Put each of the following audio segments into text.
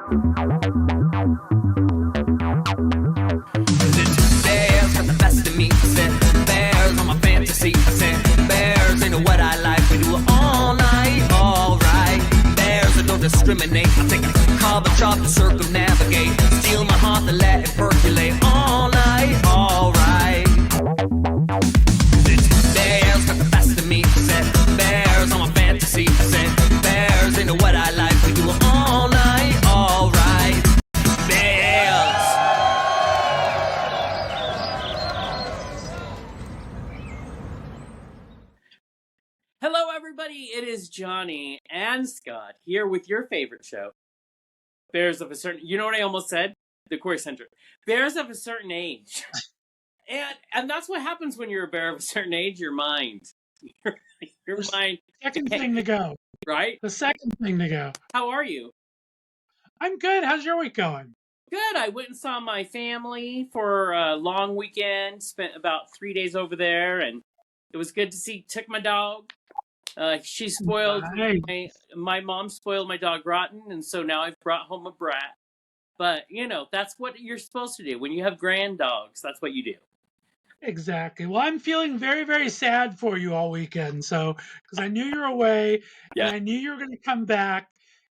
Bears got the best of me. Said bears on my fantasy. Said bears ain't what I like. We do it all night, all right. Bears that don't discriminate. I take a carbon chop to circumnavigate. Steal my heart and let it percolate all night, all right. Bears got the best of me. Said bears on my fantasy. Said bears ain't what I like. We do it all night, all right. Bears. Hello, everybody. It is Jonny and Scott here with your favorite show, Bears of a Certain... You know what I almost said? The Queer Centric. Bears of a Certain Age. And that's what happens when you're a bear of a certain age. Your mind. Your mind. Second thing to go. Right? The second thing to go. How are you? I'm good. How's your week going? Good. I went and saw my family for a long weekend. Spent about 3 days over there, and it was good to see. Took my dog. She spoiled my mom spoiled my dog rotten, and so now I've brought home a brat. But you know that's what you're supposed to do when you have grand dogs. That's what you do. Exactly. Well, I'm feeling very, very sad for you all weekend. So, because I knew you were away, Yeah. and I knew you were going to come back,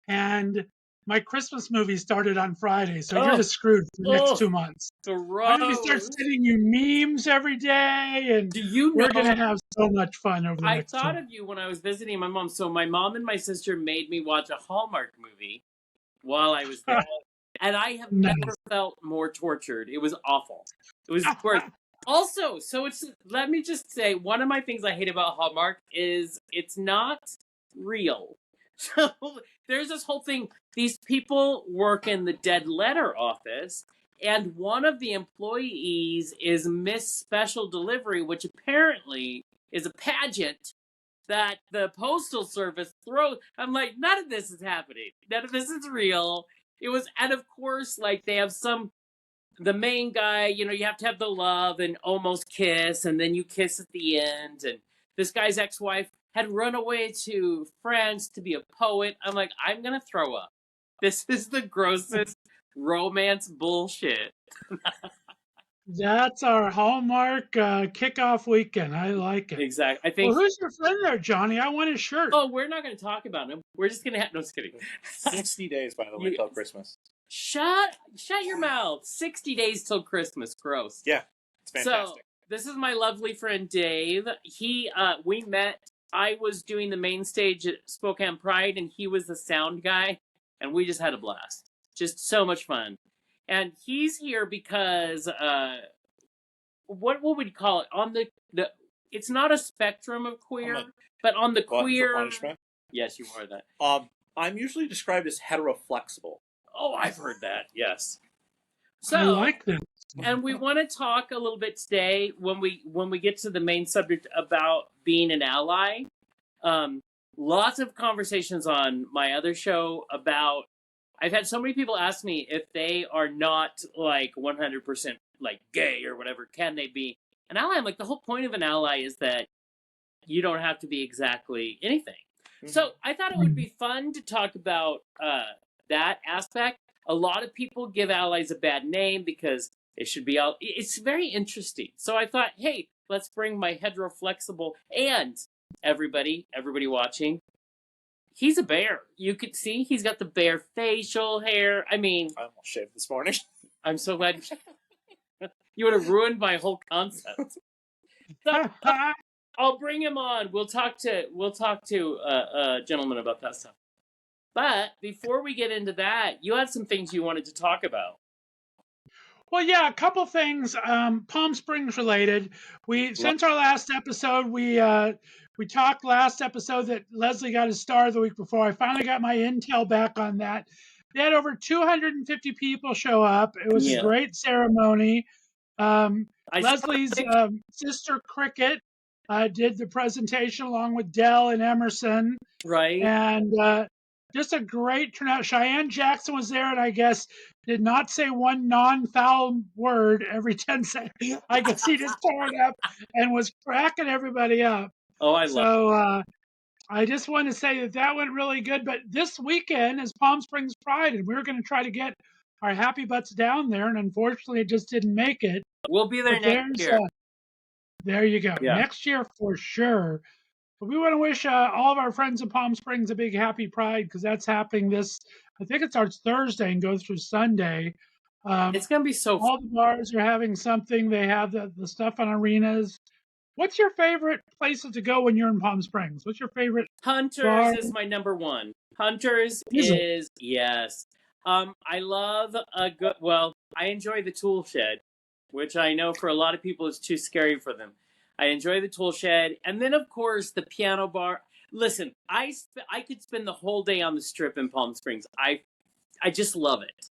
and my Christmas movie started on Friday, so you're just screwed for the next 2 months. I'm going to start sending you memes every day, and do you know, we're going to have so much fun over the next I thought 2 of you when I was visiting my mom. So my mom and my sister made me watch a Hallmark movie while I was there. And I have never felt more tortured. It was awful. It was worse. Also, let me just say, one of my things I hate about Hallmark is it's not real. So there's this whole thing. These people work in the dead letter office, and one of the employees is Miss Special Delivery, which apparently is a pageant that the Postal Service throws. I'm like, none of this is happening. None of this is real. It was, and of course, like they have the main guy, you know, you have to have the love and almost kiss, and then you kiss at the end. And this guy's ex-wife had run away to France to be a poet. I'm like, I'm going to throw up. This is the grossest romance bullshit. That's our Hallmark kickoff weekend. I like it. Exactly. I think. Well, who's your friend there, Jonny? I want his shirt. Oh, we're not going to talk about him. We're just going to have... No, just kidding. 60 days, by the way, till Christmas. Shut your mouth. 60 days till Christmas. Gross. Yeah, it's fantastic. So, this is my lovely friend Dave. We met. I was doing the main stage at Spokane Pride, and he was the sound guy, and we just had a blast. Just so much fun. And he's here because, what would we call it? On the it's not a spectrum of queer, but on the queer... punishment? Yes, you are that. I'm usually described as heteroflexible. Oh, I've heard that, yes. So, I like that. And we want to talk a little bit today when we get to the main subject about being an ally. Lots of conversations on my other show about, I've had so many people ask me if they are not like 100% like gay or whatever, can they be an ally? I'm like, the whole point of an ally is that you don't have to be exactly anything. Mm-hmm. So I thought it would be fun to talk about that aspect. A lot of people give allies a bad name because it should be all. It's very interesting. So I thought, hey, let's bring my heteroflexible and everybody watching. He's a bear. You could see he's got the bear facial hair. I mean, I almost shaved this morning. I'm so glad you would have ruined my whole concept. So, I'll bring him on. We'll talk to a gentleman about that stuff. But before we get into that, you had some things you wanted to talk about. Well, yeah, a couple things, Palm Springs related. Since our last episode, we talked last episode that Leslie got a star the week before. I finally got my intel back on that. They had over 250 people show up. It was a great ceremony. Leslie's sister Cricket did the presentation along with Dell and Emerson. Right. And just a great turnout. Cheyenne Jackson was there, and I guess did not say one non-foul word every 10 seconds. I guess he just tore it up and was cracking everybody up. Oh, I love it. I just want to say that went really good. But this weekend is Palm Springs Pride, and we were going to try to get our happy butts down there, and unfortunately, it just didn't make it. We'll be there But next year. There you go. Yeah. Next year for sure. But we want to wish all of our friends in Palm Springs a big happy Pride because that's happening I think it starts Thursday and goes through Sunday. It's going to be so fun. All the bars are having something. They have the stuff on arenas. What's your favorite places to go when you're in Palm Springs? What's your favorite? Hunters bar? is my number one. Hunters Is yes. I love a good. Well, I enjoy the tool shed, which I know for a lot of people is too scary for them. I enjoy the tool shed, and then of course the piano bar. Listen, I could spend the whole day on the strip in Palm Springs. I just love it.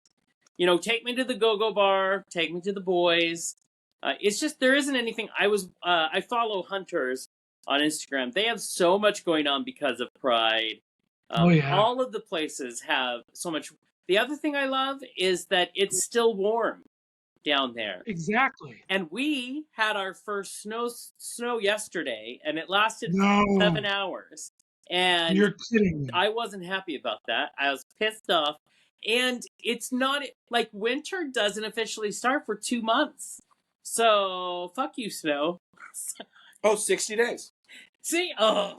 You know, take me to the go-go bar, take me to the boys. It's just there isn't anything. I follow Hunters on Instagram. They have so much going on because of Pride. All of the places have so much. The other thing I love is that it's still warm down there. Exactly. And we had our first snow yesterday, and it lasted 7 hours. And you're kidding me. I wasn't happy about that. I was pissed off. And it's not like winter doesn't officially start for 2 months. So fuck you, snow. 60 days. See? Oh,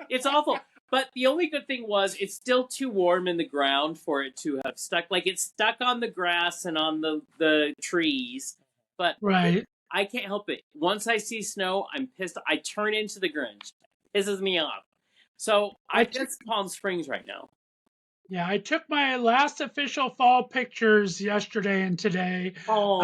it's awful. But the only good thing was it's still too warm in the ground for it to have stuck. Like it's stuck on the grass and on the trees. But right. I can't help it. Once I see snow, I'm pissed. I turn into the Grinch. Pisses me off. So I guess Palm Springs right now. Yeah, I took my last official fall pictures yesterday and today. Oh.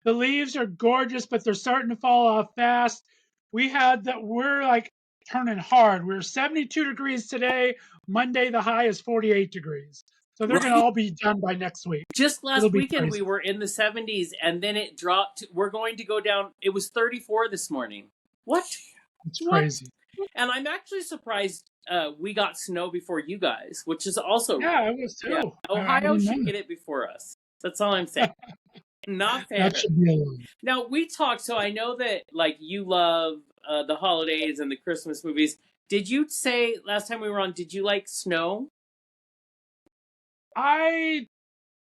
The leaves are gorgeous, but they're starting to fall off fast. We're like turning hard. We're 72 degrees today. Monday, the high is 48 degrees. So they're going to all be done by next week. Just last weekend, we were in the 70s, and then it dropped. We're going to go down. It was 34 this morning. What? It's crazy. And I'm actually surprised we got snow before you guys, which is also... Yeah, I was too. Yeah. Ohio should get it before us. That's all I'm saying. Not fair. That should be alone. Now, we talked, so I know that like you love the holidays and the Christmas movies. Did you say, last time we were on, did you like snow? I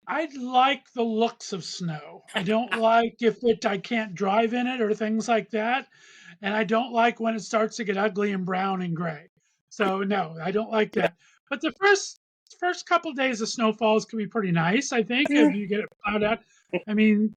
like the looks of snow. I don't like I can't drive in it or things like that. And I don't like when it starts to get ugly and brown and gray. So no, I don't like that. But the first couple of days of snowfalls can be pretty nice, I think, if you get it plowed out. I mean,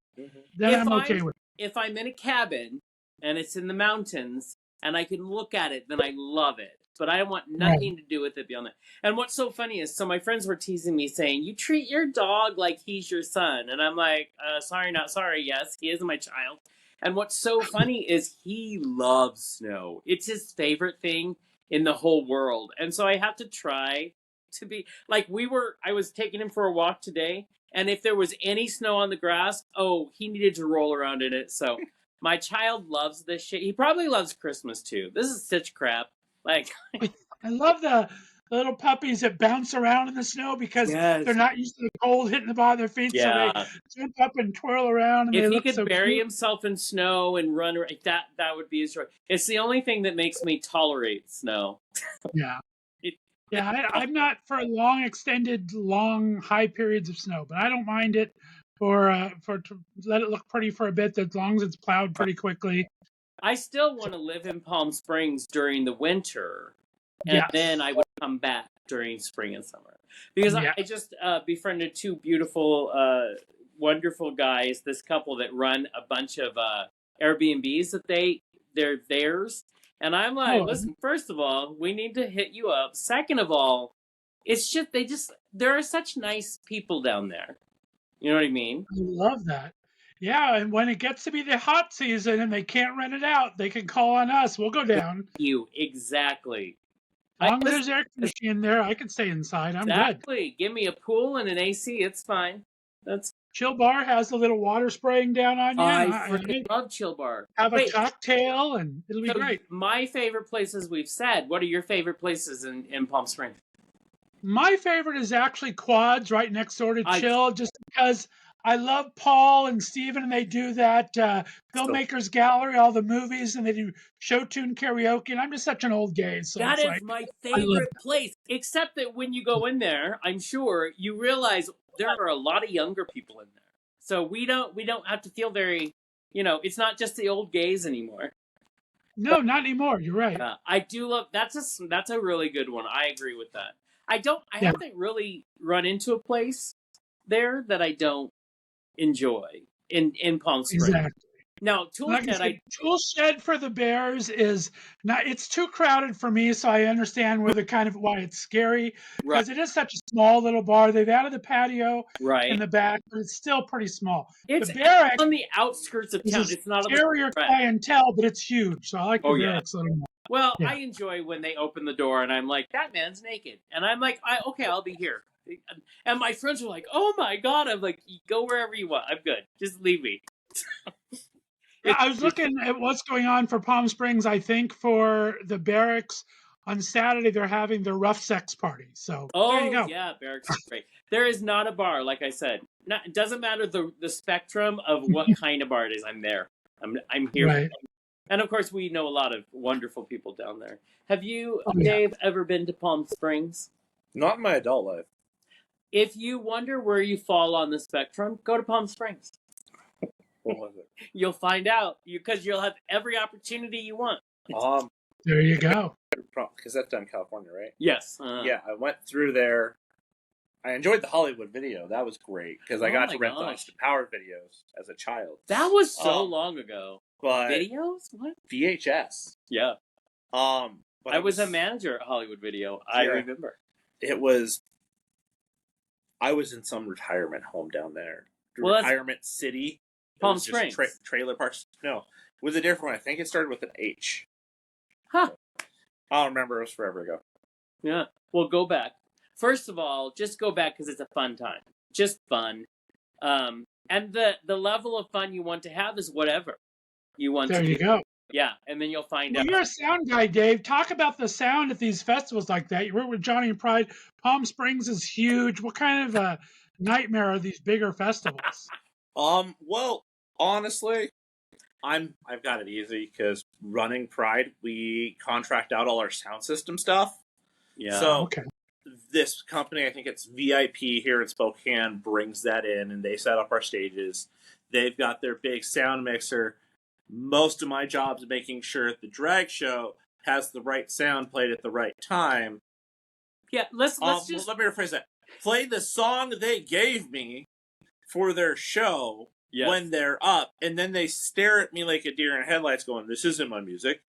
then I'm okay with it. If I'm in a cabin and it's in the mountains and I can look at it, then I love it. But I don't want nothing to do with it beyond that. And what's so funny is, so my friends were teasing me saying, you treat your dog like he's your son. And I'm like, sorry, not sorry. Yes, he is my child. And what's so funny is he loves snow. It's his favorite thing in the whole world. And so I have to try to be like I was taking him for a walk today. And if there was any snow on the grass, he needed to roll around in it. So my child loves this shit. He probably loves Christmas too. This is such crap. Like, I love the little puppies that bounce around in the snow because they're not used to the cold hitting the bottom of their feet. Yeah. So they jump up and twirl around. And if they he could bury cute. himself in snow and run, that would be his joy. It's the only thing that makes me tolerate snow. Yeah. I'm not for long high periods of snow, but I don't mind it to let it look pretty for a bit, as long as it's plowed pretty quickly. I still want to live in Palm Springs during the winter, and then I would come back during spring and summer. Because I just befriended two beautiful, wonderful guys, this couple that run a bunch of Airbnbs that they're theirs. And I'm like, listen, first of all, we need to hit you up. Second of all, it's just, there are such nice people down there. You know what I mean? I love that. Yeah, and when it gets to be the hot season and they can't rent it out, they can call on us. We'll go down. Exactly. As long as there's air conditioning in there, I can stay inside. I'm good. Give me a pool and an AC. It's fine. Chill Bar has a little water spraying down on you. I freaking love Chill Bar. Have a cocktail and it'll be great. My favorite places we've said. What are your favorite places in Palm Springs? My favorite is actually Quads right next door to Chill, just because I love Paul and Steven, and they do that filmmakers gallery, all the movies, and they do show tune karaoke. And I'm just such an old gay, so That it's is like my I love favorite place. Except that when you go in there, I'm sure you realize there are a lot of younger people in there. So we don't have to feel very, it's not just the old gays anymore. No, not anymore. You're right. I do love that's a really good one. I agree with that. I Yeah. haven't really run into a place there that I don't enjoy in Palm Springs. Exactly. Now, Tool Shed for the Bears is not. It's too crowded for me, so I understand why it's scary because it is such a small little bar. They've added the patio in the back, but it's still pretty small. It's the Barracks on the outskirts of town. It's not on the scarier clientele, but it's huge. So I like the Barracks a little more. Well, I enjoy when they open the door and I'm like, that man's naked, and I'm like, okay, I'll be here. And my friends are like, oh my god. I'm like, go wherever you want. I'm good. Just leave me. I was looking at what's going on for Palm Springs. I think for the Barracks on Saturday, they're having their rough sex party. So there you go. Yeah, Barracks is great. There is not a bar, like I said. It doesn't matter the spectrum of what kind of bar it is. I'm there. I'm here. Right. And of course, we know a lot of wonderful people down there. Have you, Dave, ever been to Palm Springs? Not in my adult life. If you wonder where you fall on the spectrum, go to Palm Springs. What was it? You'll find out because you'll have every opportunity you want. There you go. Because that's down in California, right? Yes. Yeah, I went through there. I enjoyed the Hollywood video. That was great because I got to rent the Austin Power videos as a child. That was so long ago. But videos? What? VHS. Yeah. But I was a manager at Hollywood Video. I remember. I was in some retirement home down there. Retirement City. Palm Springs. Trailer parks. No. It was a different one. I think it started with an H. Huh. I don't remember. It was forever ago. Yeah. Well, go back. First of all, just go back because it's a fun time. Just fun. And the level of fun you want to have is whatever you want to do. There you go. Yeah, and then you'll find out. You're a sound guy, Dave. Talk about the sound at these festivals like that. You work with Jonny and Pride. Palm Springs is huge. What kind of a nightmare are these bigger festivals? Well, honestly, I've got it easy because running Pride, we contract out all our sound system stuff. Yeah. So this company, I think it's VIP here in Spokane, brings that in and they set up our stages. They've got their big sound mixer. Most of my job is making sure the drag show has the right sound played at the right time. Yeah, let's just... Let me rephrase that. Play the song they gave me for their show when they're up, and then they stare at me like a deer in headlights going, this isn't my music.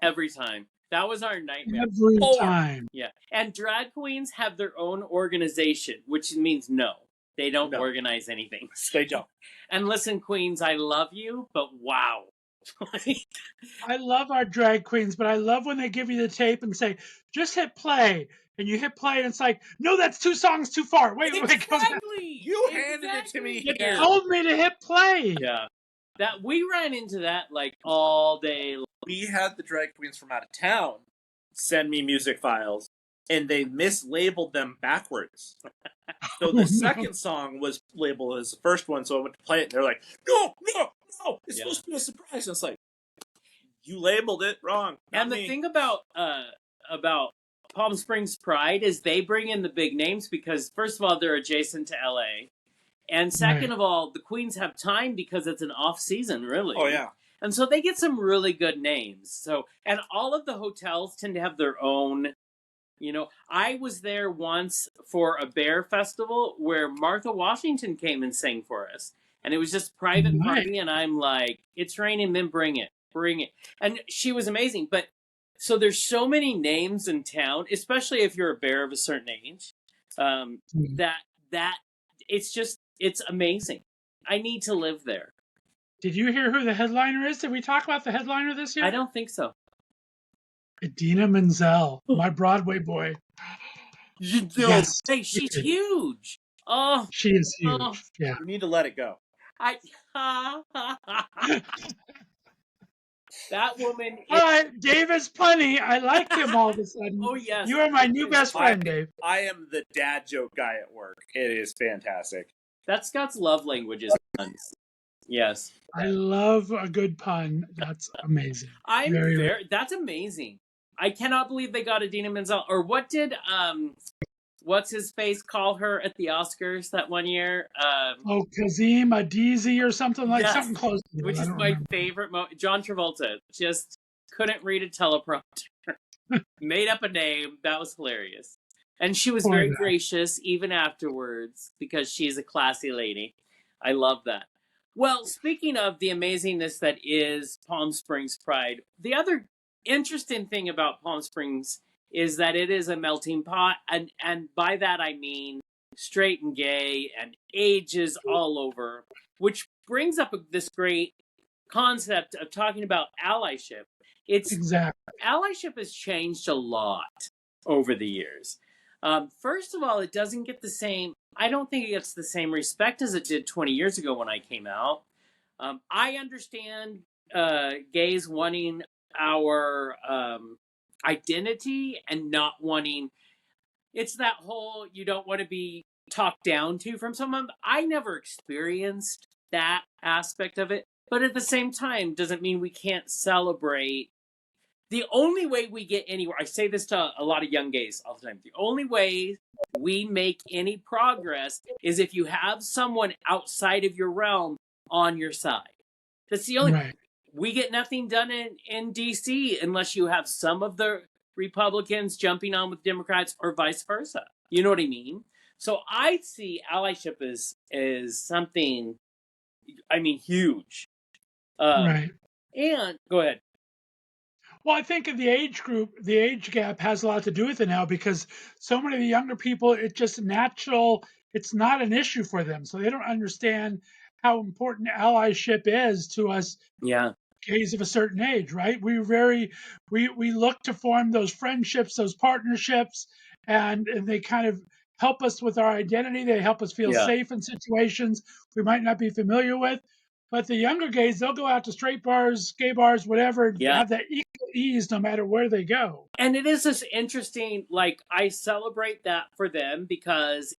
Every time. That was our nightmare. Every time. Yeah. And drag queens have their own organization, which means they don't organize anything. They don't. And listen, queens, I love you, but wow. I love our drag queens, but I love when they give you the tape and say, just hit play. And you hit play and it's like, no, that's 2 songs too far. Wait. Exactly. You handed it to me You here. told me to hit play. Yeah. That we ran into that like all day long. We had the drag queens from out of town send me music files, and they mislabeled them backwards. So the second song was labeled as the first one, so I went to play it, and they're like, no, it's supposed to be a surprise. And it's like, you labeled it wrong. And the thing about Palm Springs Pride is they bring in the big names because, first of all, they're adjacent to LA. And second of all, the queens have time because it's an off season, really. Oh, yeah. And so they get some really good names. So, and all of the hotels tend to have their own, I was there once for a bear festival where Martha Washington came and sang for us. And it was just private party. And I'm like, it's raining, then bring it. And she was amazing. But so there's so many names in town, especially if you're a bear of a certain age, that it's amazing. I need to live there. Did you hear who the headliner is? Did we talk about the headliner this year? I don't think so. Idina Menzel, my Broadway boy. Yes. Hey, she's huge. Oh, she is huge. Yeah. You need to let it go. That woman. All right, Dave is punny. I like him all of a sudden. Oh, yes. You are my new best friend, Dave. I am the dad joke guy at work. It is fantastic. That's Scott's love language is puns. Yes. I love a good pun. That's amazing. That's amazing. I cannot believe they got Idina Menzel. Or what did what's his face call her at the Oscars that one year? Kazim Adizi or something like yes, something close to it. Which is my favorite John Travolta just couldn't read a teleprompter. Made up a name. That was hilarious. And she was very gracious even afterwards because she's a classy lady. I love that. Well, speaking of the amazingness that is Palm Springs Pride, the other interesting thing about Palm Springs is that it is a melting pot. And by that I mean straight and gay and ages all over, which brings up this great concept of talking about allyship. Allyship has changed a lot over the years. First of all, it doesn't get the same, I don't think it gets the same respect as it did 20 years ago when I came out. I understand gays wanting our identity and not wanting, it's that whole, you don't want to be talked down to from someone. I never experienced that aspect of it, but at the same time, doesn't mean we can't celebrate. The only way we get anywhere, I say this to a lot of young gays all the time, the only way we make any progress is if you have someone outside of your realm on your side. That's the only we get nothing done in DC unless you have some of the Republicans jumping on with Democrats or vice versa. You know what I mean? So I see allyship as something, I mean, huge. And go ahead. Well, I think the age gap has a lot to do with it now because so many of the younger people, it's just natural. It's not an issue for them. So they don't understand how important allyship is to us gays of a certain age, right? We look to form those friendships, those partnerships, and they kind of help us with our identity. They help us feel safe in situations we might not be familiar with. But the younger gays, they'll go out to straight bars, gay bars, whatever, and have that equal ease no matter where they go. And it is this interesting, like, I celebrate that for them because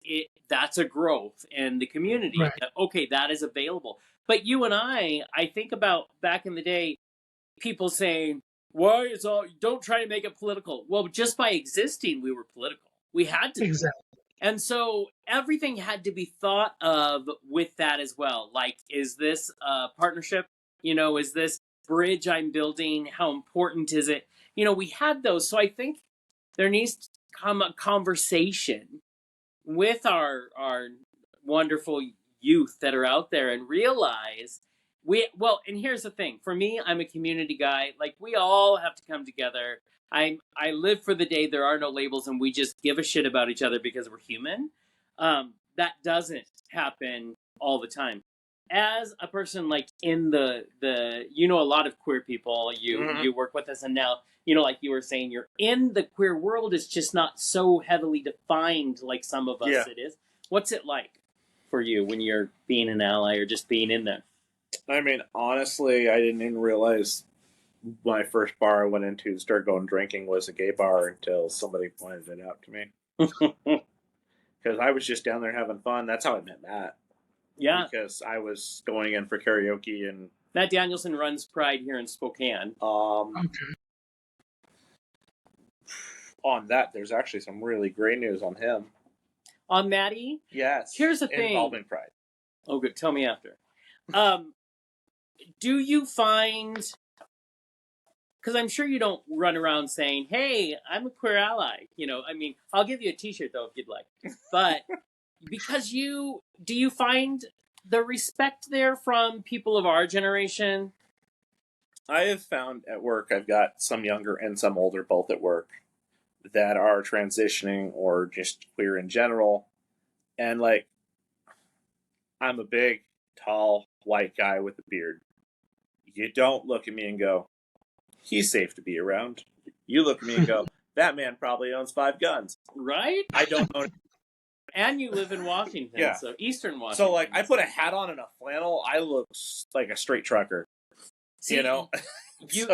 that's a growth in the community. Right. Okay, that is available. But you and I think about back in the day, people saying, why is don't try to make it political. Well, just by existing, we were political. We had to. Exactly. And so everything had to be thought of with that as well. Like, is this a partnership? You know, is this bridge I'm building? How important is it? You know, we had those. So I think there needs to come a conversation with our wonderful youth that are out there and realize and here's the thing. For me, I'm a community guy. Like, we all have to come together. I live for the day there are no labels and we just give a shit about each other because we're human. That doesn't happen all the time. As a person like in the you know, a lot of queer people, you work with us, and now, you know, like you were saying, you're in the queer world. It's just not so heavily defined like some of us it is. What's it like for you when you're being an ally or just being in there? I mean, honestly, I didn't even realize my first bar I went into to start going drinking was a gay bar until somebody pointed it out to me. Because I was just down there having fun. That's how I met Matt. Yeah. Because I was going in for karaoke and... Matt Danielson runs Pride here in Spokane. Okay. On that, there's actually some really great news on him. On Matty? Yes. Here's the thing. Involving Pride. Oh, good. Tell me after. Do you find... Because I'm sure you don't run around saying, hey, I'm a queer ally. You know, I mean, I'll give you a t-shirt, though, if you'd like. But because do you find the respect there from people of our generation? I have found at work, I've got some younger and some older, both at work, that are transitioning or just queer in general. And, like, I'm a big, tall, white guy with a beard. You don't look at me and go, he's safe to be around. You look at me and go, that man probably owns 5 guns. Right? I don't know. And you live in Washington, so Eastern Washington. So, like, I put a hat on and a flannel, I look like a straight trucker. See, you know?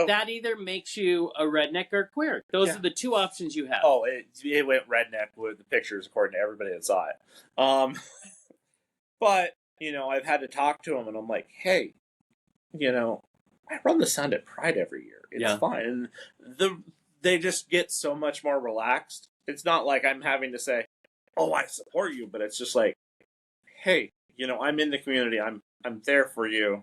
That either makes you a redneck or queer. Those are the two options you have. Oh, it went redneck with the pictures, according to everybody that saw it. But, you know, I've had to talk to them, and I'm like, hey, you know, I run the sound at Pride every year. It's fine. And they just get so much more relaxed. It's not like I'm having to say, oh, I support you, but it's just like, hey, you know, I'm in the community. I'm there for you.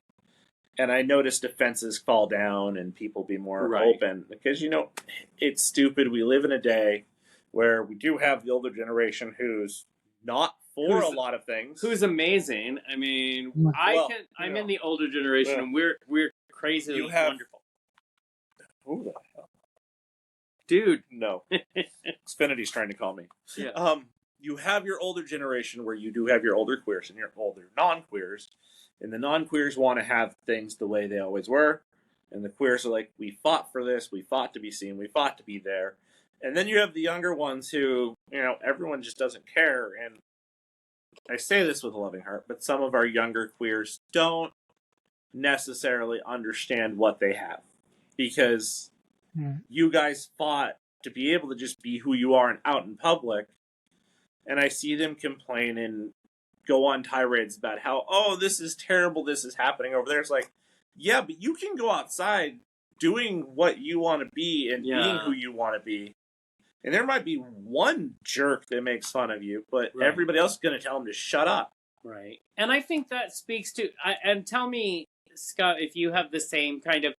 And I notice defenses fall down and people be more open. Because, you know, it's stupid. We live in a day where we do have the older generation who's not for a lot of things. Who's amazing. I mean, I'm in the older generation, and we're crazily wonderful. Who the hell? Dude. No. Xfinity's trying to call me. Yeah. You have your older generation where you do have your older queers and your older non-queers. And the non-queers want to have things the way they always were. And the queers are like, we fought for this. We fought to be seen. We fought to be there. And then you have the younger ones who, you know, everyone just doesn't care. And I say this with a loving heart, but some of our younger queers don't necessarily understand what they have. Because you guys fought to be able to just be who you are and out in public. And I see them complain and go on tirades about how, oh, this is terrible, this is happening over there. It's like, yeah, but you can go outside doing what you want to be and being who you want to be. And there might be one jerk that makes fun of you, but everybody else is going to tell them to shut up. Right. And I think that speaks to, and tell me, Scott, if you have the same kind of,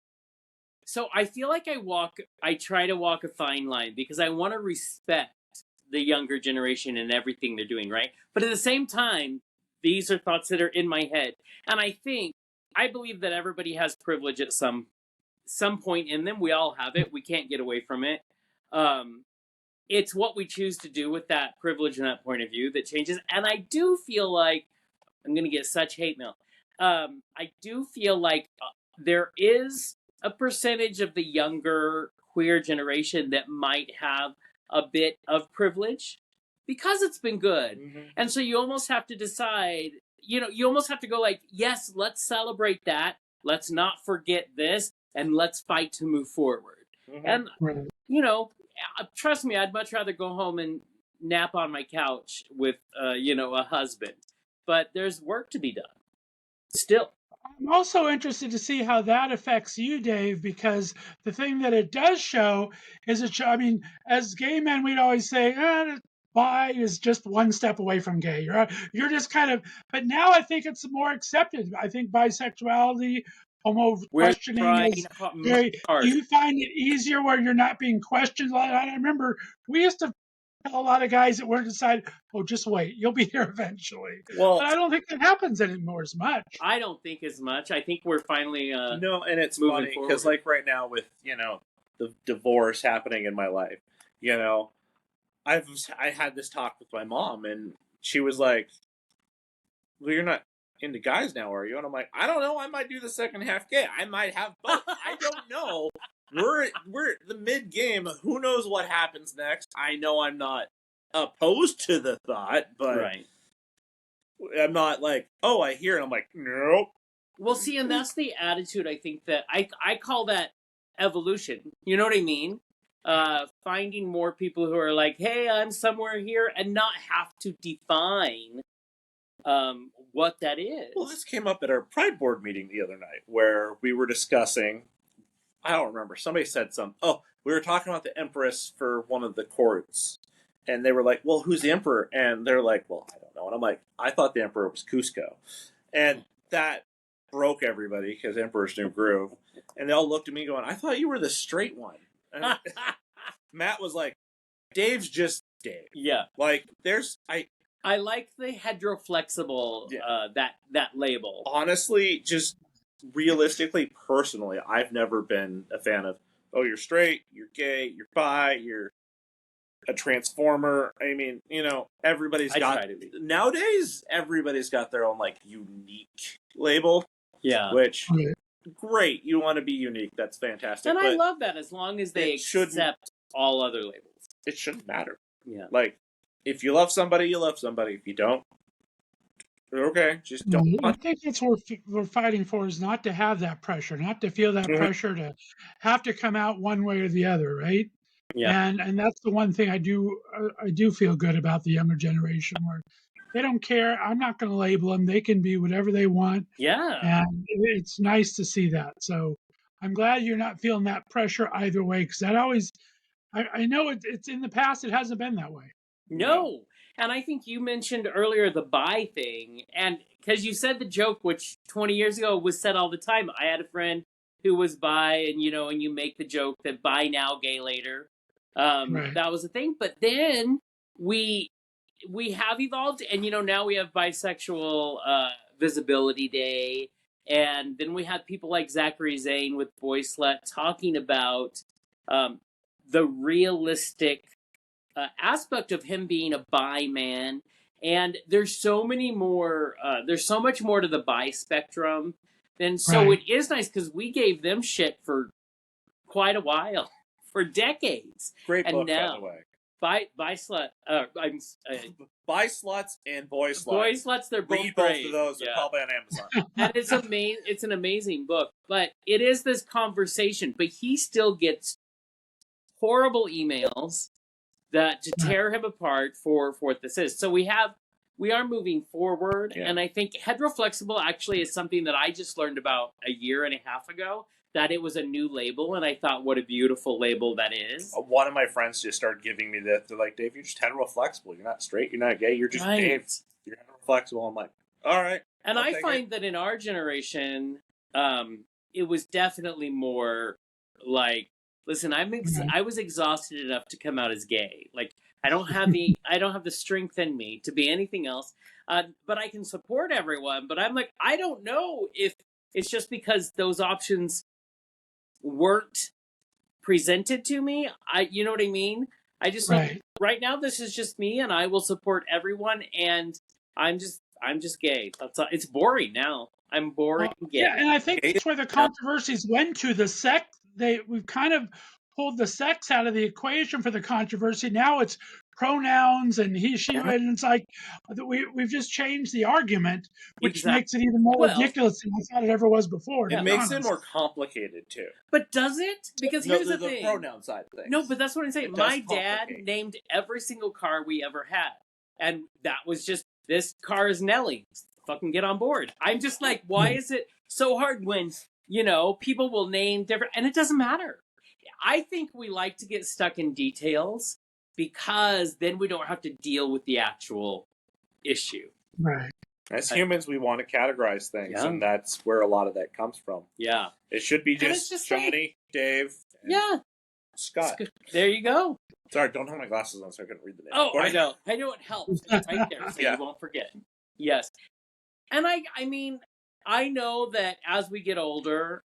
so I feel like I try to walk a fine line because I want to respect the younger generation and everything they're doing, right? But at the same time, these are thoughts that are in my head. And I believe that everybody has privilege at some point in them. We all have it. We can't get away from it. It's what we choose to do with that privilege and that point of view that changes. And I do feel like, I'm going to get such hate mail. I do feel like there is a percentage of the younger queer generation that might have a bit of privilege because it's been good. Mm-hmm. And so you almost have to decide, you know, you almost have to go like, yes, let's celebrate that. Let's not forget this and let's fight to move forward. Mm-hmm. And, you know, trust me, I'd much rather go home and nap on my couch with, you know, a husband, but there's work to be done still. I'm also interested to see how that affects you, Dave, because the thing that it does show is I mean, as gay men, we'd always say, bi is just one step away from gay. You're just kind of, but now I think it's more accepted. I think bisexuality, homo questioning is very, do you find it easier where you're not being questioned? I remember we used to tell a lot of guys that weren't decided, oh, just wait, you'll be here eventually. Well, but I don't think that happens anymore as much. I don't think as much. I think we're finally no, and it's funny because like right now with, you know, the divorce happening in my life, you know, I had this talk with my mom and she was like, well, you're not into guys now, are you? And I'm like, I don't know, I might do the second half gay. I might have both. I don't know. We're at the mid game. Who knows what happens next? I know I'm not opposed to the thought, but I'm not like, oh, I hear it. I'm like, nope. Well, see, and that's the attitude. I think that I call that evolution. You know what I mean? Finding more people who are like, hey, I'm somewhere here, and not have to define what that is. Well, this came up at our Pride Board meeting the other night where we were discussing. I don't remember. Somebody said something. Oh, we were talking about the Empress for one of the courts. And they were like, well, who's the Emperor? And they're like, well, I don't know. And I'm like, I thought the Emperor was Cusco. And that broke everybody because Emperor's New Groove. And they all looked at me going, I thought you were the straight one. And Matt was like, Dave's just Dave. Yeah. Like, I like the heteroflexible, that label. Honestly, just realistically, personally, I've never been a fan of, oh, you're straight, you're gay, you're bi, you're a transformer. I mean, you know, nowadays, everybody's got their own, like, unique label. Yeah. Which, great, you want to be unique, that's fantastic. And I love that as long as they accept all other labels. It shouldn't matter. Yeah. Like, if you love somebody, you love somebody. If you don't, okay, just don't. I think that's what we're fighting for, is not to have that pressure, not to feel that pressure to have to come out one way or the other, right? Yeah. And that's the one thing I do feel good about the younger generation, where They don't care. I'm not going to label them. They can be whatever they want. Yeah. And it's nice to see that. So I'm glad you're not feeling that pressure either way, because that always, I know it's in the past, it hasn't been that way. No. And I think you mentioned earlier the bi thing. And because you said the joke, which 20 years ago was said all the time. I had a friend who was bi, and and you make the joke that bi now, gay later. Right. That was a thing. But then we have evolved, and now we have Bisexual Visibility Day. And then we have people like Zachary Zane with Boy Slut talking about the realistic aspect of him being a bi man. And there's so many more, there's so much more to the bi spectrum. And so Right. it is nice because we gave them shit for quite a while, for decades. Great And book, now, by the way. Bi Slut, Bi Sluts and Boy Sluts. Boy Sluts, they're both Read both great. of those. They're Yeah. probably on Amazon. And it's an amazing book, but it is this conversation. But he still gets horrible emails that to tear him apart for what this is. So we are moving forward, and I think heteroflexible actually is something that I just learned about a year and a half ago, that it was a new label, and I thought, what a beautiful label that is. One of my friends just started giving me that. They're like, Dave, you're just heteroflexible. You're not straight. You're not gay. You're just Dave. You're heteroflexible. I'm like, all right. And I find that in our generation, it was definitely more like, listen, I was exhausted enough to come out as gay. Like, I don't have the strength in me to be anything else. But I can support everyone. But I'm like, I don't know if it's just because those options weren't presented to me. You know what I mean? I just right now this is just me, and I will support everyone. And I'm just gay. It's boring now. I'm boring gay. Yeah, and I think that's where the controversies went to. The sex, we've kind of pulled the sex out of the equation for the controversy. Now it's pronouns and he, she, and it's like we've just changed the argument, which makes it even more ridiculous than I thought it ever was before. It makes it more complicated too. But does it? Because here's the thing. The pronoun side of things. No, but that's what I'm saying. My dad named every single car we ever had, and that was just, this car is Nelly. Fucking get on board. I'm just like, why is it so hard when, people will name different, and it doesn't matter. I think we like to get stuck in details because then we don't have to deal with the actual issue. Right. As humans, we want to categorize things, and that's where a lot of that comes from. Yeah. It should be just Jonny, Dave, and Scott. There you go. Sorry, don't have my glasses on so I couldn't read the name. Oh, I know. I know it helps. It's right there, so you won't forget. Yes. And I mean, I know that as we get older,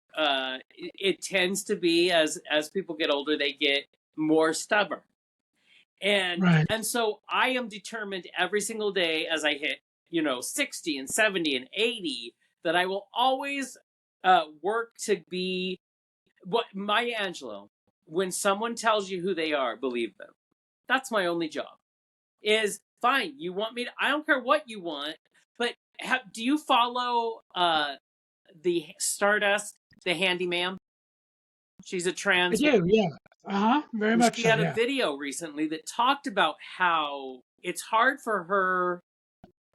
it tends to be, as people get older, they get more stubborn. And so I am determined every single day as I hit, 60 and 70 and 80, that I will always work to be Maya Angelou. When someone tells you who they are, believe them. That's my only job. Is fine. You want me to, I don't care what you want, but do you follow the Stardust, the handyman? She's a trans. I do, yeah. Very much. She had a video recently that talked about how it's hard for her,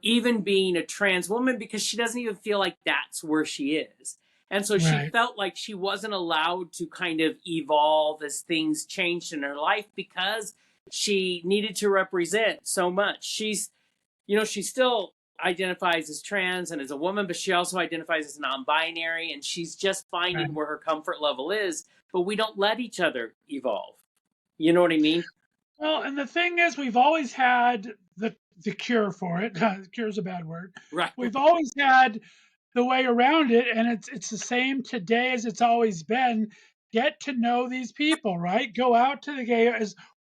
even being a trans woman, because she doesn't even feel like that's where she is. And so she felt like she wasn't allowed to kind of evolve as things changed in her life because she needed to represent so much. She's, she still identifies as trans and as a woman, but she also identifies as non-binary, and she's just finding where her comfort level is, but we don't let each other evolve. You know what I mean? Well, and the thing is, we've always had the cure for it. Cure is a bad word. Right. We've always had the way around it, and it's the same today as it's always been. Get to know these people, right? Go out to the gay.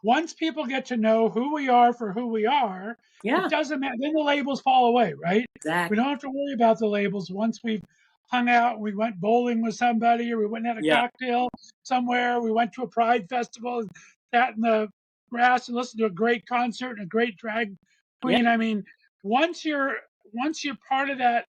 Once people get to know who we are for who we are, it doesn't matter. Then the labels fall away, right? Exactly. We don't have to worry about the labels once we've hung out. We went bowling with somebody, or we went and had a cocktail somewhere. We went to a pride festival and sat in the grass and listened to a great concert and a great drag queen. I mean, once you're part of that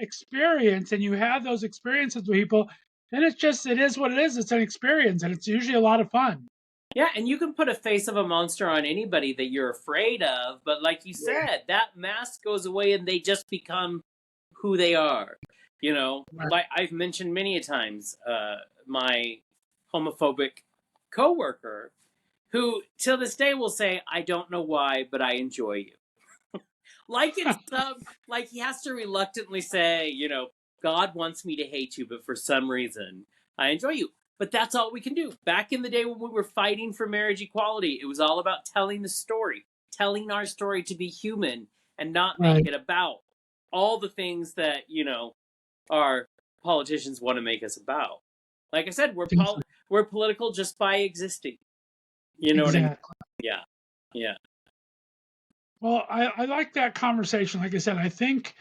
experience and you have those experiences with people, then it is what it is. It's an experience, and it's usually a lot of fun. Yeah, and you can put a face of a monster on anybody that you're afraid of, but like you said, that mask goes away and they just become who they are. You know, Right. like I've mentioned many a times, my homophobic coworker, who till this day will say, "I don't know why, but I enjoy you." Like it's like he has to reluctantly say, you know, God wants me to hate you, but for some reason I enjoy you. But that's all we can do. Back in the day when we were fighting for marriage equality, it was all about telling the story, telling our story to be human and not make Right. it about all the things that, you know, our politicians want to make us about. Like I said, we're political just by existing. You know what I mean? Exactly. Yeah. Yeah. Well, I like that conversation. Like I said, I think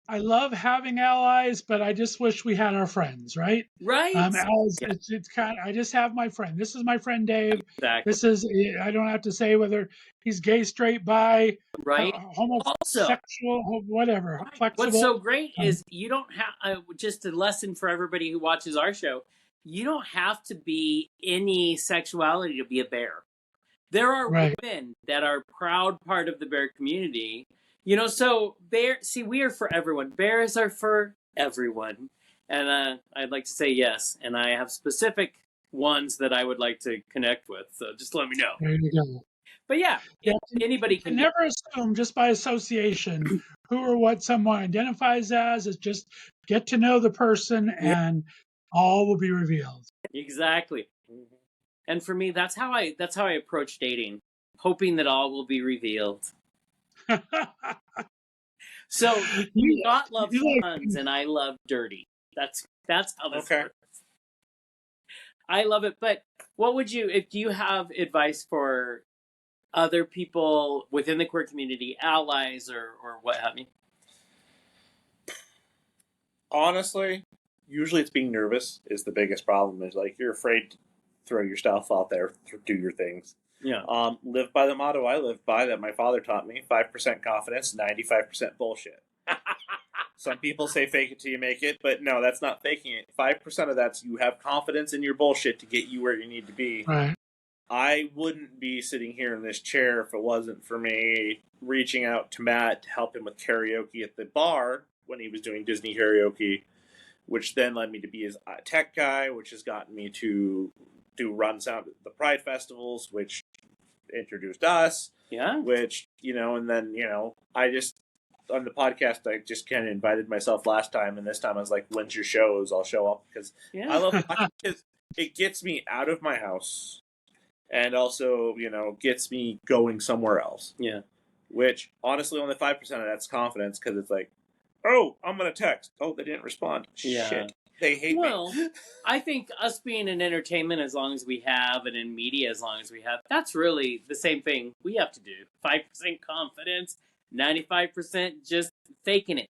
I love having allies, but I just wish we had our friends, right? Right? Allies, Yeah, it's kind of, I just have my friend. This is my friend Dave. exactly. This is, I don't have to say whether he's gay, straight, bi, Right? Also, homosexual, whatever, right. What's flexible. so great is you don't have, just a lesson for everybody who watches our show, you don't have to be any sexuality to be a bear. There are Right. women that are proud part of the bear community. You know, so we are for everyone. Bears are for everyone. And I'd like to say yes. And I have specific ones that I would like to connect with. So just let me know. There you go. But yeah, Yeah, anybody you can can never assume just by association who or what someone identifies as. It's just get to know the person and all will be revealed. Exactly. And for me, that's how I approach dating, hoping that all will be revealed. So you Scott loves puns and I love dirty. That's how this works. I love it. But what would you, if you have advice for other people within the queer community, allies or what have you? Honestly, usually it's being nervous is the biggest problem. Is like you're afraid to throw your stuff out there, do your things. Yeah. Live by the motto I live by that my father taught me: 5% confidence, 95% bullshit. Some people say fake it till you make it, but no, that's not faking it. 5% of that's you have confidence in your bullshit to get you where you need to be. Right. I wouldn't be sitting here in this chair if it wasn't for me reaching out to Matt to help him with karaoke at the bar when he was doing Disney karaoke, which then led me to be his tech guy, which has gotten me to do runs out at the Pride festivals, which introduced us. Yeah. Which, and then, I just, on the podcast, I just kind of invited myself last time, and this time I was like, when's your shows? I'll show up, because I love watching, because it gets me out of my house, and also, gets me going somewhere else. Yeah. Which, honestly, only 5% of that's confidence, because it's like, oh, I'm going to text. Oh, they didn't respond. Yeah. Shit. They hate me. Well, I think us being in entertainment as long as we have and in media as long as we have, that's really the same thing we have to do. 5% confidence, 95% just faking it,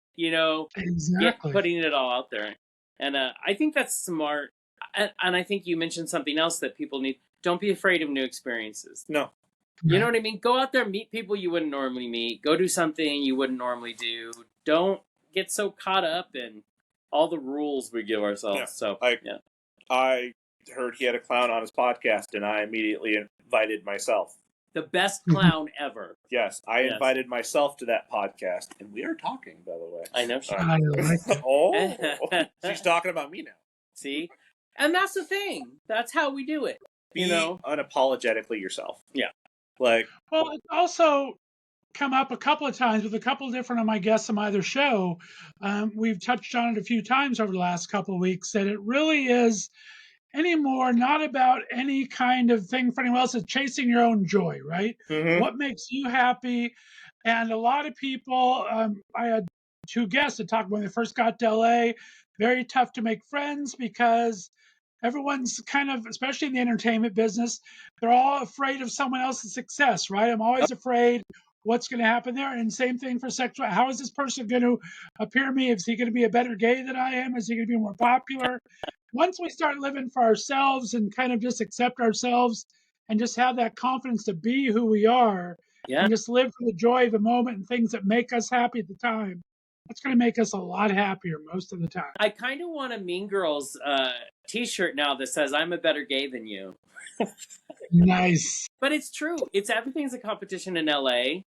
Exactly. putting it all out there. And I think that's smart. And I think you mentioned something else that people need. Don't be afraid of new experiences. No. You know what I mean? Go out there, meet people you wouldn't normally meet. Go do something you wouldn't normally do. Don't get so caught up in all the rules we give ourselves. Yeah. So I heard he had a clown on his podcast, and I immediately invited myself. The best clown ever. Yes, I invited myself to that podcast, and we are talking, by the way. I know. I like that. She's talking about me now. See? And that's the thing. That's how we do it. Be unapologetically yourself. Yeah. Well, it's also come up a couple of times with a couple of different of my guests on my other show. We've touched on it a few times over the last couple of weeks, that it really is anymore not about any kind of thing for anyone else. It's chasing your own joy, right? Mm-hmm. What makes you happy? And a lot of people, I had two guests that talked when they first got to LA, very tough to make friends because everyone's kind of, especially in the entertainment business, they're all afraid of someone else's success, right? I'm always afraid what's going to happen there. And same thing for sexual. How is this person going to appear to me? Is he going to be a better gay than I am? Is he going to be more popular? Once we start living for ourselves and kind of just accept ourselves and just have that confidence to be who we are and just live for the joy of the moment and things that make us happy at the time, That's going to make us a lot happier most of the time. I kind of want a Mean Girls T-shirt now that says "I'm a better gay than you." Nice. But it's true. It's everything's a competition in LA,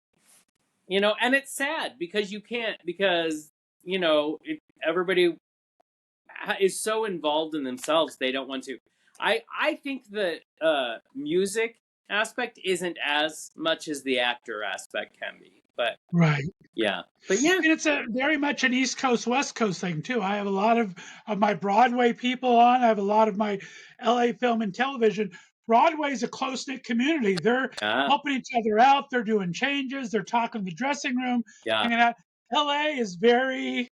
you know, and it's sad because you can't because you know everybody is so involved in themselves they don't want to. I think the music aspect isn't as much as the actor aspect can be, but Right. yeah, but yeah, And it's a very much an East Coast, West Coast thing too. I have a lot of my Broadway people on. I have a lot of my LA film and television. Broadway is a close-knit community. They're helping each other out. They're doing changes. They're talking in the dressing room, hanging out. LA is very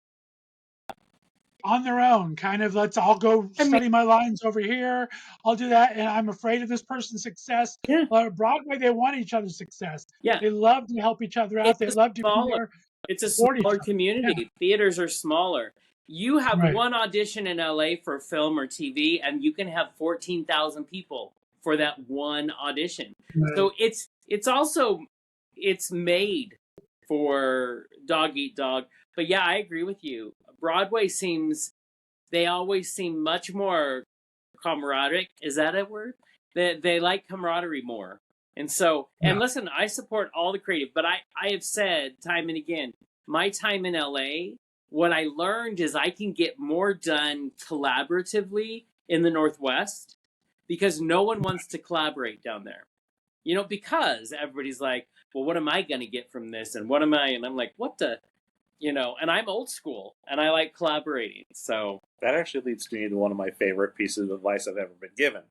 on their own, kind of, let's all go study my lines over here. I'll do that. And I'm afraid of this person's success. Yeah. Broadway, they want each other's success. Yeah. They love to help each other out. They love to be there. It's a smaller community. Yeah. Theaters are smaller. You have one audition in LA for film or TV, and you can have 14,000 people for that one audition. Right. So it's also, it's made for dog eat dog. But yeah, I agree with you. Broadway they always seem much more camaraderie. Is that a word? They like camaraderie more. And so, and listen, I support all the creative, but I have said time and again, my time in LA, what I learned is I can get more done collaboratively in the Northwest because no one wants to collaborate down there. You know, because everybody's like, well, what am I going to get from this? And what am I? And I'm like, what the? You know, and I'm old school, and I like collaborating, so... That actually leads me to one of my favorite pieces of advice I've ever been given.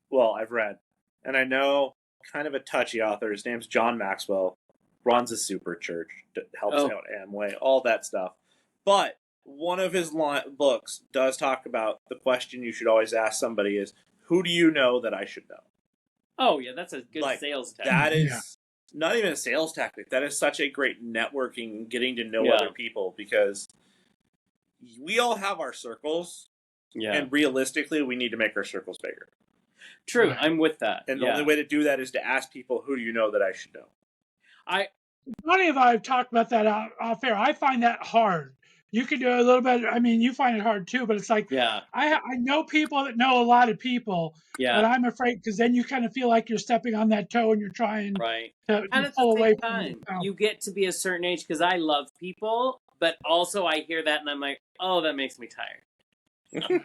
Well, I've read. And I know kind of a touchy author. His name's John Maxwell. Runs a super church. Helps out Amway. All that stuff. But one of his books does talk about the question you should always ask somebody is, who do you know that I should know? Oh, yeah, that's a good sales tactic. That is... Not even a sales tactic. That is such a great networking, getting to know other people, because we all have our circles, and realistically, we need to make our circles bigger. True, I'm with that. And the only way to do that is to ask people, who do you know that I should know? Funny if I've talked about that off air. I find that hard. You can do a little bit. I mean, you find it hard too, but it's like, I know people that know a lot of people, but I'm afraid because then you kind of feel like you're stepping on that toe and you're trying to pull away from it. You get to be a certain age because I love people, but also I hear that and I'm like, oh, that makes me tired.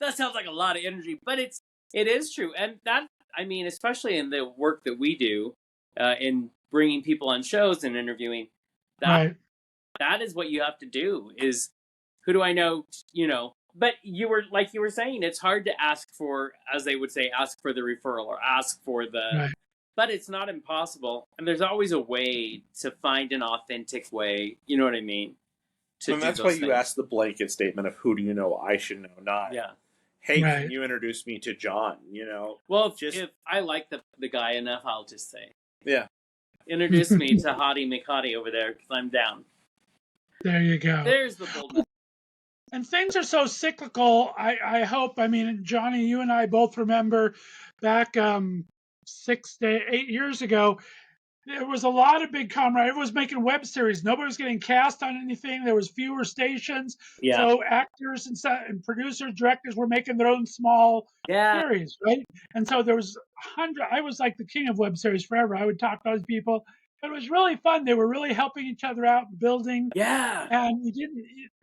That sounds like a lot of energy, but it is true. And that, I mean, especially in the work that we do in bringing people on shows and interviewing, that is what you have to do is, who do I know, you know, but you were saying, it's hard to ask for, as they would say, ask for the referral or ask for the, but it's not impossible. And there's always a way to find an authentic way. You know what I mean? And that's why you ask the blanket statement of who do you know I should know, not, hey, can you introduce me to John, you know? Well, if I like the guy enough, I'll just say, introduce me to Hottie McHottie over there because I'm down. There you go. There's the boldness. And things are so cyclical. I hope, I mean, Jonny, you and I both remember back 6 to 8 years ago, there was a lot of big camaraderie. Everyone was making web series. Nobody was getting cast on anything. There was fewer stations. So actors and producers, directors were making their own small series, right? And so there was I was like the king of web series forever. I would talk to those people. But it was really fun. They were really helping each other out, building. Yeah. And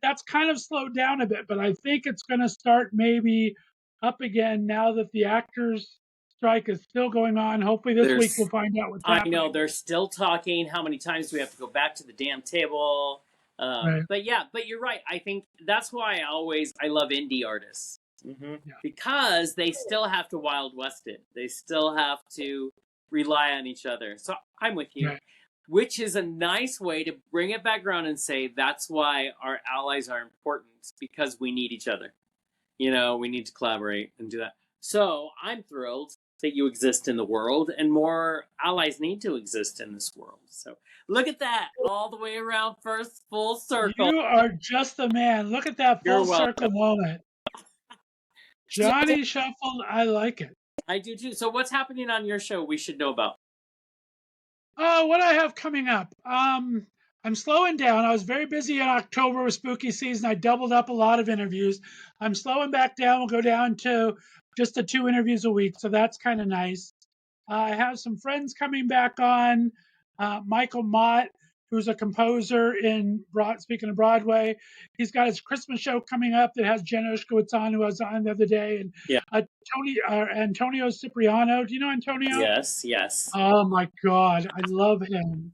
that's kind of slowed down a bit, but I think it's going to start maybe up again now that the actors strike is still going on. Hopefully this week we'll find out what's happening. I know, they're still talking. How many times do we have to go back to the damn table? But you're right. I think that's why I love indie artists. Because they still have to Wild West it. They still have to rely on each other. So I'm with you, which is a nice way to bring it back around and say that's why our allies are important, because we need each other. You know, we need to collaborate and do that. So I'm thrilled that you exist in the world, and more allies need to exist in this world. So look at that, all the way around, first full circle. You are just the man. Look at that full circle moment. Jonny Shuffled, I like it. I do too. So what's happening on your show we should know about? Oh, what I have coming up. I I'm slowing down. I was very busy in October with spooky season. I doubled up a lot of interviews. I'm slowing back down. We'll go down to just the 2 interviews a week. So that's kind of nice. I have some friends coming back on. Michael Mott, who's a composer speaking of Broadway. He's got his Christmas show coming up that has Jen Ushkowitz on, who I was on the other day. And Yeah. Antonio Cipriano. Do you know Antonio? Yes. Oh my God, I love him.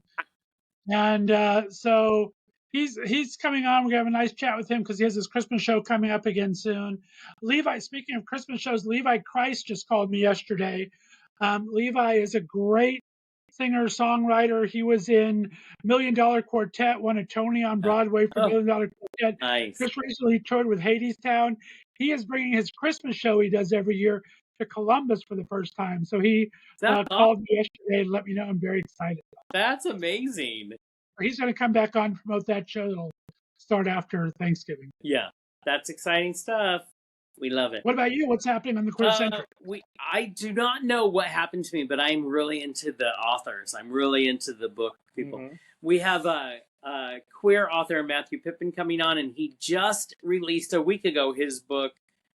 And so he's coming on. We're gonna have a nice chat with him because he has his Christmas show coming up again soon. Levi, speaking of Christmas shows, Levi Christ just called me yesterday. Levi is a great singer songwriter. He was in $1 Million Quartet, won a Tony on Broadway for $1 Million Quartet. Nice. Just recently toured with Hadestown. He is bringing his Christmas show he does every year to Columbus for the first time. So he called me yesterday and let me know. I'm very excited. That's amazing. He's going to come back on and promote that show that'll start after Thanksgiving. Yeah, that's exciting stuff. We love it. What about you? What's happening on the Queer Centric? I do not know what happened to me, but I'm really into the authors. I'm really into the book people. Mm-hmm. We have a queer author, Matthew Pippin, coming on, and he just released a week ago his book,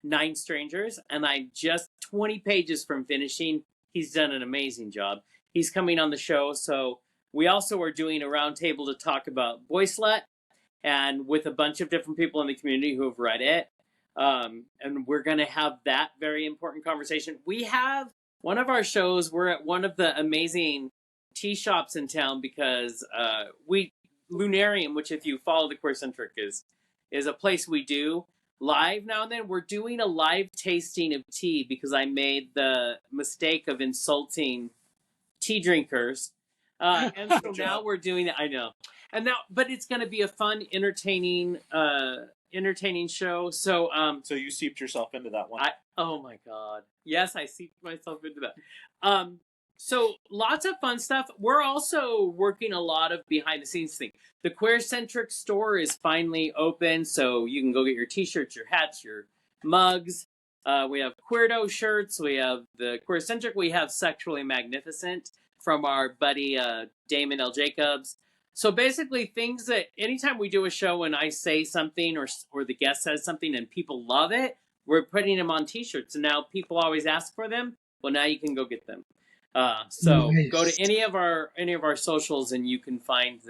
9 Strangers, and I'm just 20 pages from finishing. He's done an amazing job. He's coming on the show, so we also are doing a roundtable to talk about Boy Slut, and with a bunch of different people in the community who have read it. And we're going to have that very important conversation. We have one of our shows. We're at one of the amazing tea shops in town because Lunarium, which if you follow the Queer Centric is a place we do live now and then. We're doing a live tasting of tea because I made the mistake of insulting tea drinkers. And so now we're doing it. I know. And now, but it's going to be a fun, entertaining show. So you seeped yourself into that one. Oh my God. Yes, I seeped myself into that. So lots of fun stuff. We're also working a lot of behind the scenes thing. The Queer Centric store is finally open, so you can go get your t-shirts, your hats, your mugs. We have Queerdo shirts. We have the Queer Centric. We have Sexually Magnificent from our buddy Damon L. Jacobs. So basically things that anytime we do a show and I say something or the guest says something and people love it, we're putting them on t-shirts. And now people always ask for them. Well, now you can go get them. So nice. Go to any of our socials and you can find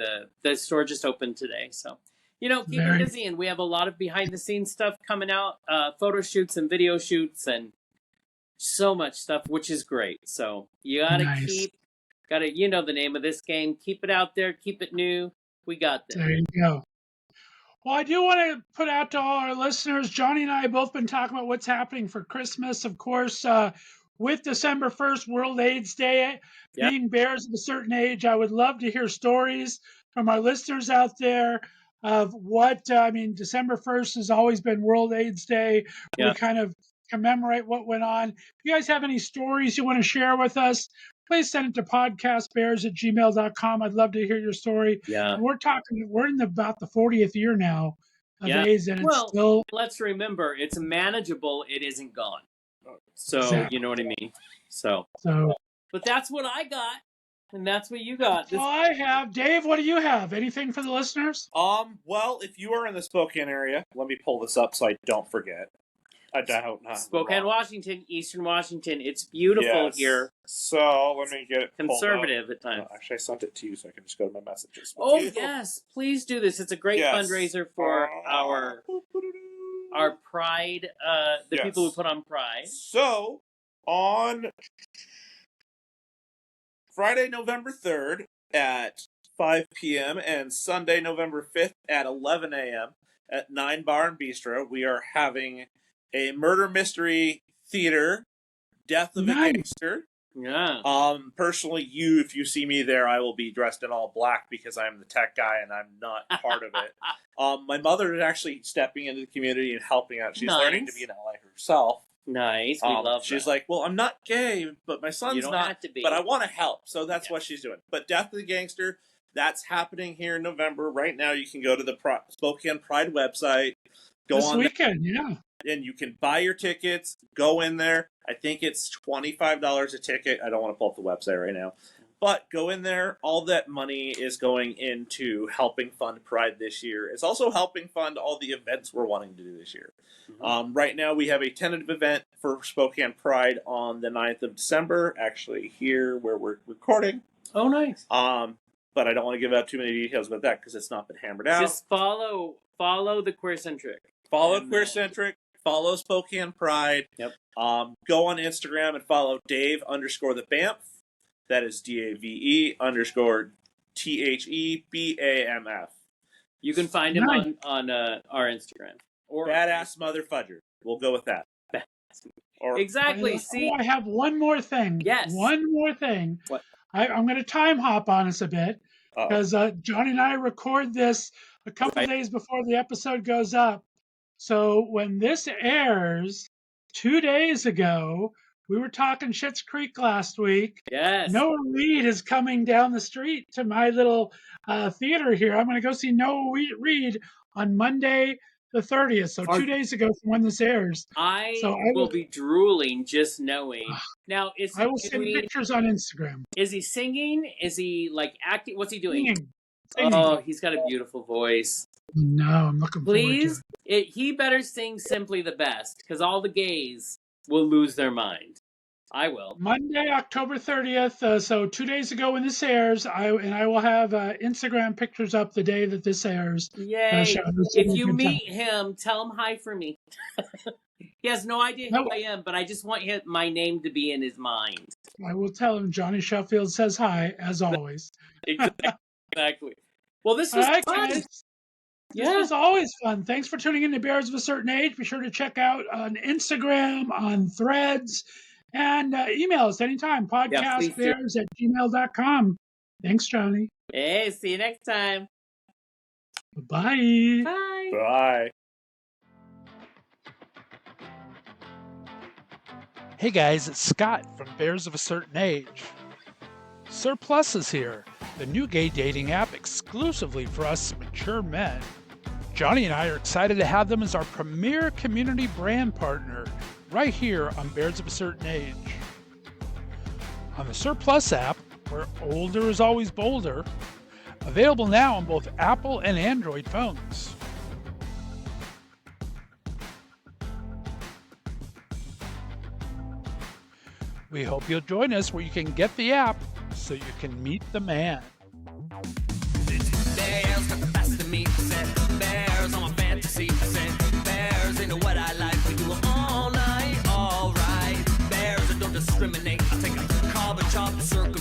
the store just opened today. So, keep it busy. And we have a lot of behind the scenes stuff coming out, photo shoots and video shoots and so much stuff, which is great. So you got to the name of this game. Keep it out there. Keep it new. We got this. There you go. Well, I do want to put out to all our listeners, Jonny and I have both been talking about what's happening for Christmas. Of course, with December 1st, World AIDS Day, being bears of a certain age, I would love to hear stories from our listeners out there of what, December 1st has always been World AIDS Day. We kind of commemorate what went on. If you guys have any stories you want to share with us, please send it to podcastbears@gmail.com. I'd love to hear your story. Yeah. And we're in about the 40th year now of AIDS, and it's still. Let's remember, it's manageable. It isn't gone. So, exactly. You know what I mean? So, but that's what I got. And that's what you got. Well, I have. Dave, what do you have? Anything for the listeners? Well, if you are in the Spokane area, let me pull this up so I don't forget. I don't know. Spokane, Washington, Eastern Washington. It's beautiful here. So let me get it conservative at times. Actually, I sent it to you, so I can just go to my messages. Oh yes, please do this. It's a great fundraiser for our Pride. The people who put on Pride. So on Friday, November 3rd at 5 p.m. and Sunday, November 5th at 11 a.m. at 9 Bar and Bistro, we are having a murder mystery theater, Death of a Gangster. Yeah. Personally, if you see me there, I will be dressed in all black because I'm the tech guy and I'm not part of it. My mother is actually stepping into the community and helping out. She's learning to be an ally herself. Nice. We love She's that. like, well, I'm not gay, but my son's not, have to be. But I want to help. So that's what she's doing. But Death of the Gangster, that's happening here in November. Right now, you can go to the Spokane Pride website. Go this on weekend, and you can buy your tickets. Go in there. I think it's $25 a ticket. I don't want to pull up the website right now. But go in there. All that money is going into helping fund Pride this year. It's also helping fund all the events we're wanting to do this year. Mhm. Right now, we have a tentative event for Spokane Pride on the 9th of December, actually here where we're recording. Oh, nice. But I don't want to give out too many details about that because it's not been hammered out. Just follow the Queer Centric. Follow And, Queer Centric. Follow Spokane Pride. Yep. Go on Instagram and follow Dave_the Bamf. That is DAVE_THEBAMF. You can find him Nice. on our Instagram. Or Badass Motherfudger. We'll go with that. Or Exactly. See, I have one more thing. Yes. One more thing. What? I'm going to time hop on us a bit Uh-oh. because Johnny and I record this a couple Right. days before the episode goes up. So when this airs 2 days ago, we were talking Schitt's Creek last week. yes. Noah Reed is coming down the street to my little theater here. I'm going to go see Noah Reed on Monday the 30th. So 2 days ago from when this airs. I So I will will- be drooling just knowing. Now, is I will he send doing, pictures on Instagram. is he singing? Is he like acting? What's he doing? Singing. Oh, he's got a beautiful voice. No, I'm looking forward Please, to it. he better sing Simply the Best, because all the gays will lose their mind. I will. Monday, October 30th. So 2 days ago when this airs, I will have Instagram pictures up the day that this airs. Yay. Show this If a you good meet him, tell him hi for me. He has no idea who No. I am, but I just want my name to be in his mind. I will tell him Johnny Shuffield says hi, as always. Exactly. Well, this All was right, fun. guys. This Yeah. was always fun. Thanks for tuning in to Bears of a Certain Age. Be sure to check out on Instagram, on Threads, and email us anytime. Yeah, please do. Podcastbears@gmail.com. Thanks, Johnny. Hey, see you next time. Bye. Bye. bye. Hey guys, it's Scott from Bears of a Certain Age. Surplus is here, the new gay dating app exclusively for us mature men. Johnny and I are excited to have them as our premier community brand partner right here on Bears of a Certain Age. On the Surplus app, where older is always bolder, available now on both Apple and Android phones. We hope you'll join us where you can get the app so you can meet the man. Bears got the best of me. Said bears on my fantasy. Said bears into what I like. We do it all night, all right. Bears that don't discriminate. I take a cob and chop, circle